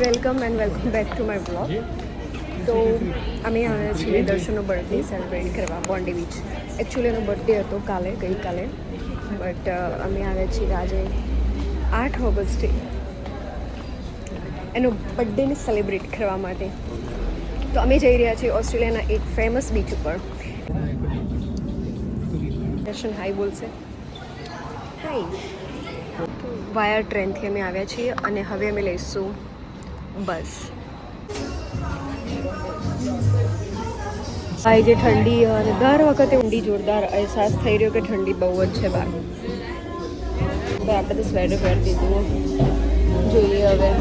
Welcome back to my blog. તો અમે આવ્યા છીએ દર્શનનો બર્થડે સેલિબ્રેટ કરવા બોન્ડી બીચ. એકચ્યુઅલી એનો બર્થડે હતો ગઈકાલે, બટ અમે આવ્યા છીએ આજે 8 ઓગસ્ટે એનો બર્થડેને સેલિબ્રેટ કરવા માટે. તો અમે જઈ રહ્યા છીએ ઓસ્ટ્રેલિયાના એક ફેમસ બીચ ઉપર. દર્શન હાઈ બોલશે. હાઈ. વાયા ટ્રેનથી અમે આવ્યા છીએ અને હવે અમે લઈશું બસ. આ જે ઠંડી અને દર વખતે ઊંડી જોરદાર અહેસાસ થઈ રહ્યો કે ઠંડી બહુ જ છે બહાર. ભાઈ આપણે તો સ્વેટર પહેરી દીધું. જોઈએ હવે.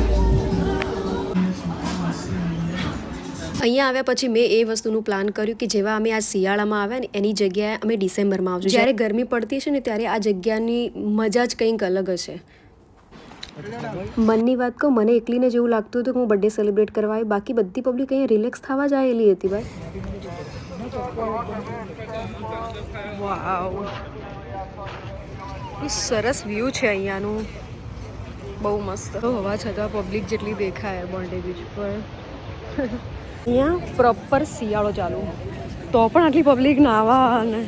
અહીંયા આવ્યા પછી મેં એ વસ્તુનું પ્લાન કર્યું કે જેવા અમે આ શિયાળામાં આવ્યા ને એની જગ્યાએ અમે ડિસેમ્બરમાં આવશું. જ્યારે ગરમી પડતી છે ને ત્યારે આ જગ્યાની મજા જ કંઈક અલગ હશે. મનની વાત કહું, મને એકલીને જેવું લાગતું હતું કે હું બર્થડે સેલિબ્રેટ કરવા આવી, બાકી બધી પબ્લિક અહીંયા રિલેક્સ થવા જ આવેલી હતી ભાઈ. વાવ, સરસ વ્યૂ છે અહીંયાનું, બહુ મસ્ત. હોવા છતાં પબ્લિક જેટલી દેખાય બોન્ડી બીચ પર. અહીંયા પ્રોપર શિયાળો ચાલુ, તો પણ આટલી પબ્લિક નાવા અને